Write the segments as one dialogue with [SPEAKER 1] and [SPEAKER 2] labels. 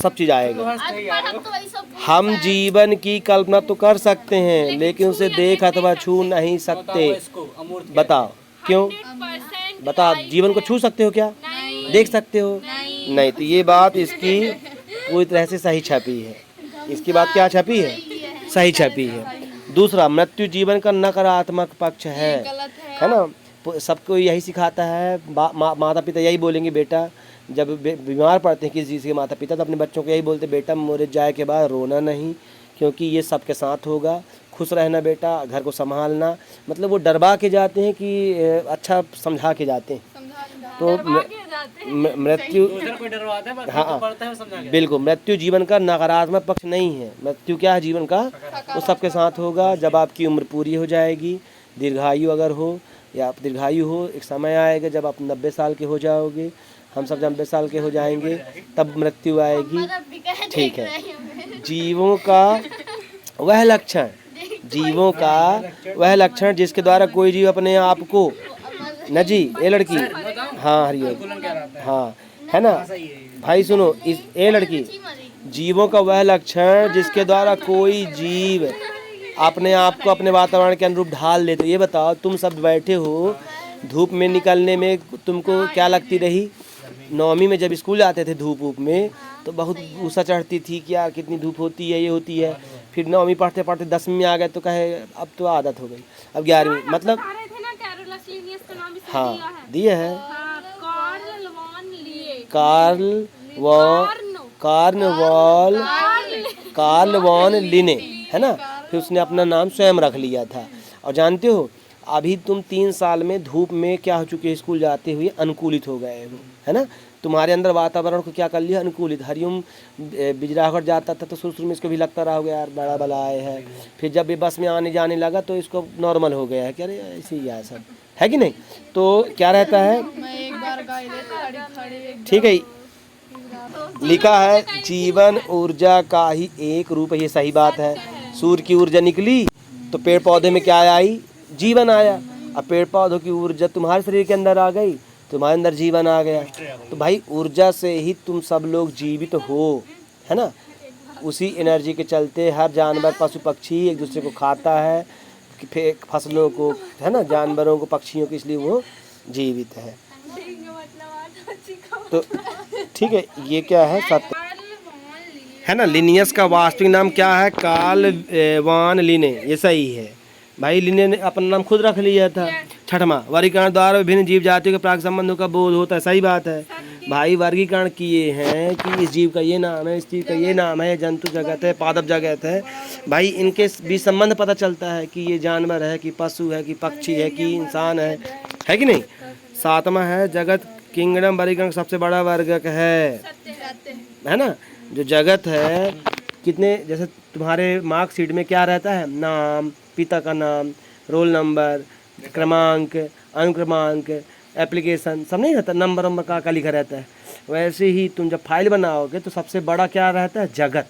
[SPEAKER 1] सब चीज़ आएगा। हम जीवन की कल्पना तो कर सकते हैं लेकिन उसे देख अथवा छू नहीं सकते। बताओ क्यों? बताओ, जीवन को छू सकते हो क्या? देख सकते हो? नहीं। तो ये बात इसकी पूरी तरह से सही छपी है। इसकी बात क्या छपी है? सही छपी है। दूसरा, मृत्यु जीवन का नकारात्मक पक्ष है ना। सबको यही सिखाता है, माता पिता यही बोलेंगे, बेटा जब बीमार पड़ते हैं किसी चीज़ के माता पिता तो अपने बच्चों को यही बोलते, बेटा मर जाए के बाद रोना नहीं, क्योंकि ये सबके साथ होगा, खुश रहना बेटा, घर को संभालना। मतलब वो डरवा के जाते हैं कि अच्छा समझा के जाते हैं। तो मृत्यु, हाँ बिल्कुल, मृत्यु जीवन का नकारात्मक पक्ष नहीं है। मृत्यु क्या है जीवन का? वो सबके साथ होगा। जब आपकी उम्र पूरी हो जाएगी, दीर्घायु अगर हो या आप दीर्घायु हो, एक समय आएगा जब आप 90 साल के हो जाओगे, हम सब 90 साल के हो जाएंगे, तब मृत्यु आएगी। ठीक है। जीवों का वह लक्षण, जीवों का वह लक्षण जिसके द्वारा कोई जीव अपने आप को न जी, ये लड़की, हाँ हरिओम, हाँ है ना भाई, सुनो इस ये लड़की, जीवों का वह लक्षण जिसके द्वारा कोई जीव अपने आप को अपने वातावरण के अनुरूप ढाल ले। तो ये बताओ, तुम सब बैठे हो, धूप में निकलने में तुमको क्या लगती रही? 9वीं में जब स्कूल जाते थे धूप वूप में तो बहुत गुस्सा चढ़ती थी कि यार कितनी धूप होती है, ये होती है। फिर 9वीं पढ़ते पढ़ते 10वीं में आ गए तो कहे अब तो आदत हो गई, अब 11वीं, मतलब हाँ दिए है कार्ल वॉन लिने, है ना। फिर उसने अपना नाम स्वयं रख लिया था। और जानते हो अभी तुम 3 साल में धूप में क्या हो चुके हैं? स्कूल जाते हुए अनुकूलित हो गए हो, है ना। तुम्हारे अंदर वातावरण को क्या कर लिया? अनुकूलित। हरिओम बिजराहट जाता था तो शुरू में इसको भी लगता रहा होगा यार बड़ा बलाए है। फिर जब ये बस में आने जाने लगा तो इसको नॉर्मल हो गया है, क्या अरे ऐसे ही है सब, है कि नहीं। तो क्या रहता है, ठीक है, लिखा है जीवन ऊर्जा का ही एक रूप है। ये सही बात है। सूर्य की ऊर्जा निकली तो पेड़ पौधे में क्या आई? जीवन आया। अब पेड़ पौधों की ऊर्जा तुम्हारे शरीर के अंदर आ गई, तुम्हारे अंदर जीवन आ गया। तो भाई ऊर्जा से ही तुम सब लोग जीवित हो, है ना। उसी एनर्जी के चलते हर जानवर पशु पक्षी एक दूसरे को खाता है, फसलों को, है ना, जानवरों को, पक्षियों को, इसलिए वो जीवित है। तो ठीक है, ये क्या है? सत्य है ना। लिनियस का वास्तविक नाम क्या है? कार्ल वॉन लिने, ये सही है भाई। लिने ने अपना नाम खुद रख लिया था। 6वां, वर्गीकरण द्वारा विभिन्न जीव जातियों के प्राक संबंधों का बोध होता है। सही बात है भाई। वर्गीकरण किए हैं कि इस जीव का ये नाम है, इस जीव का ये नाम है, जंतु जगत है, पादप जगत है। भाई इनके भी संबंध पता चलता है कि ये जानवर है कि पशु है कि पक्षी है कि इंसान है कि नहीं। 7वां है जगत किंगडम, वर्गीकरण सबसे बड़ा वर्गक है ना। जो जगत है, कितने, जैसे तुम्हारे मार्कशीट में क्या रहता है? नाम, पिता का नाम, रोल नंबर, क्रमांक, अनुक्रमांक, एप्लीकेशन, सब नहीं रहता, नंबर नंबर का लिखा रहता है। वैसे ही तुम जब फाइल बनाओगे तो सबसे बड़ा क्या रहता है? जगत।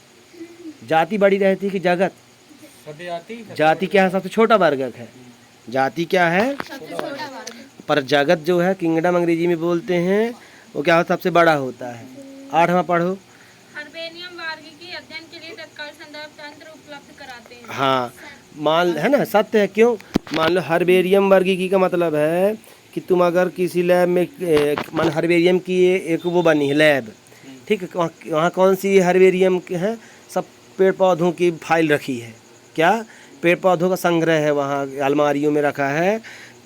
[SPEAKER 1] जाति बड़ी रहती है कि जगत? जाति क्या है? सबसे छोटा वर्गक है। जाति क्या है? पर जगत जो है, किंगडम अंग्रेजी में बोलते हैं, वो क्या होता है? सबसे बड़ा होता है। 8वां पढ़ो। हाँ मान, है ना, सत्य है। क्यों? मान लो हर्बेरियम वर्गीकी का मतलब है कि तुम अगर किसी लैब में, मान हर्बेरियम की एक वो बनी है लैब, ठीक है, वहाँ कौन सी हर्बेरियम के हैं? सब पेड़ पौधों की फाइल रखी है। क्या? पेड़ पौधों का संग्रह है, वहाँ अलमारियों में रखा है।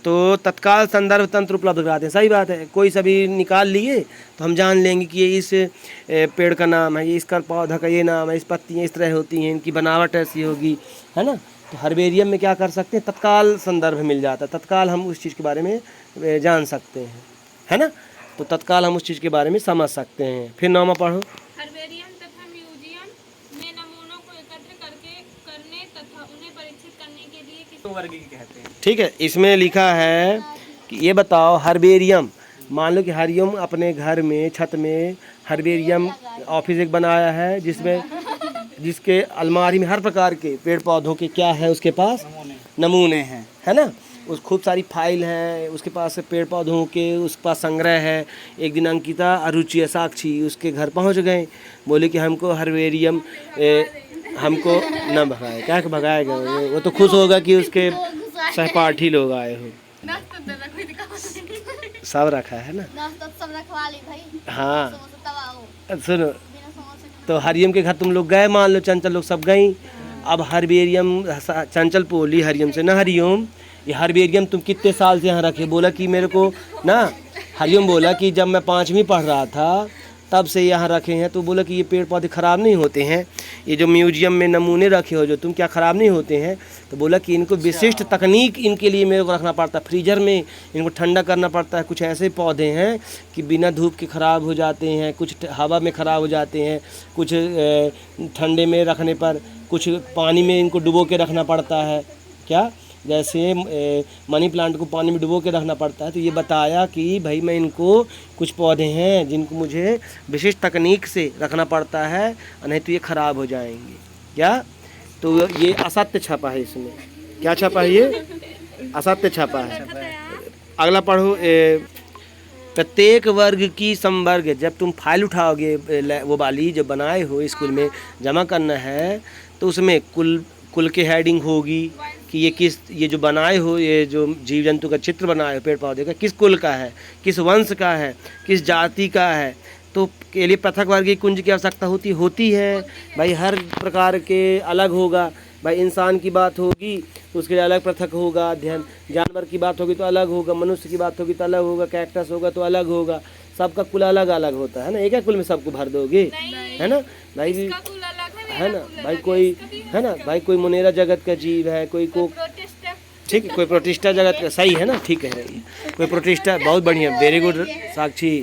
[SPEAKER 1] तो तत्काल संदर्भ तंत्र उपलब्ध कराते हैं। सही बात है। कोई सभी निकाल लिए तो हम जान लेंगे कि ये इस पेड़ का नाम है, ये इसका पौधा का ये नाम है, इस पत्तियाँ इस तरह होती हैं, इनकी बनावट ऐसी होगी, है ना। तो हर्बेरियम में क्या कर सकते हैं? तत्काल संदर्भ मिल जाता है, तत्काल हम उस चीज़ के बारे में जान सकते हैं, है ना। तो तत्काल हम उस चीज़ के बारे में समझ सकते हैं। फिर 9वां पढ़ो।
[SPEAKER 2] हर्बेरियम तथा म्यूजियम में नमूनों को एकत्र करने तथा उन्हें परीक्षित करने के लिए किस वर्गीकरण कहते हैं?
[SPEAKER 1] ठीक है, इसमें लिखा है कि ये बताओ हर्बेरियम, मान लो कि हरिओम अपने घर में छत में हर्बेरियम ऑफिस एक बनाया है, जिसके अलमारी में हर प्रकार के पेड़ पौधों के क्या है उसके पास? नमूने हैं, है ना। उस खूब सारी फाइल हैं, उसके पास पेड़ पौधों के उसके पास संग्रह है। एक दिन अंकिता, अरुचि, साक्षी उसके घर पहुंच गए, बोले कि हमको हर्बेरियम हमको न भगाए। क्या भगाएगा वो तो खुश होगा कि उसके सहपाठी लोग आए हो। सब रखा है ना,
[SPEAKER 3] सब रखवा ली भाई।
[SPEAKER 1] हाँ सुनो, तो हरियम के घर तुम लोग गए, मान लो चंचल लोग सब गई। अब हर्बेरियम, चंचल बोली हरियम से, ना हरिओम ये हर्बेरियम तुम कितने साल से यहाँ रखे? बोला कि मेरे को ना, हरिओम बोला कि जब मैं 5वीं पढ़ रहा था तब से यहाँ रखे हैं। तो बोला कि ये पेड़ पौधे ख़राब नहीं होते हैं, ये जो म्यूजियम में नमूने रखे हो जो तुम, क्या ख़राब नहीं होते हैं? तो बोला कि इनको विशिष्ट तकनीक इनके लिए मेरे को रखना पड़ता है, फ्रीजर में इनको ठंडा करना पड़ता है। कुछ ऐसे पौधे हैं कि बिना धूप के ख़राब हो जाते हैं, कुछ हवा में ख़राब हो जाते हैं, कुछ ठंडे में रखने पर, कुछ पानी में इनको डुबो के रखना पड़ता है। क्या, जैसे मनी प्लांट को पानी में डुबो के रखना पड़ता है। तो ये बताया कि भाई मैं इनको, कुछ पौधे हैं जिनको मुझे विशिष्ट तकनीक से रखना पड़ता है, नहीं तो ये ख़राब हो जाएंगे। क्या, तो ये असत्य छपा है इसमें। क्या छपा है? ये असत्य छपा है। अगला पढ़ो। प्रत्येक वर्ग की संवर्ग, जब तुम फाइल उठाओगे वो वाली जो बनाए हो स्कूल में जमा करना है, तो उसमें कुल के हेडिंग होगी कि ये जो बनाए हो, ये जो जीव जंतु का चित्र बनाए हो पेड़ पौधे का, किस कुल का है, किस वंश का है, किस जाति का है। तो के लिए पृथक वर्गीय कुंज की आवश्यकता होती है भाई। हर प्रकार के अलग होगा भाई। इंसान की बात होगी तो उसके लिए अलग पृथक होगा अध्ययन, जानवर की बात होगी तो अलग होगा, मनुष्य की बात होगी तो अलग होगा, कैक्टस होगा तो अलग होगा। सबका कुल अलग अलग होता है ना, एक कुल में सबको भर दोगे, है ना भाई? है ना भाई, कोई है ना भाई, कोई मुनेरा जगत का जीव है, कोई को ठीक है, कोई प्रोटिस्टा जगत का, सही है ना, ठीक है। कोई प्रोटिस्टा, बहुत बढ़िया, वेरी गुड साक्षी,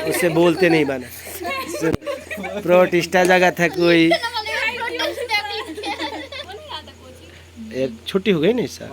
[SPEAKER 1] उससे बोलते नहीं बना। प्रोटिस्टा जगत है कोई, छुट्टी हो गई नहीं सर।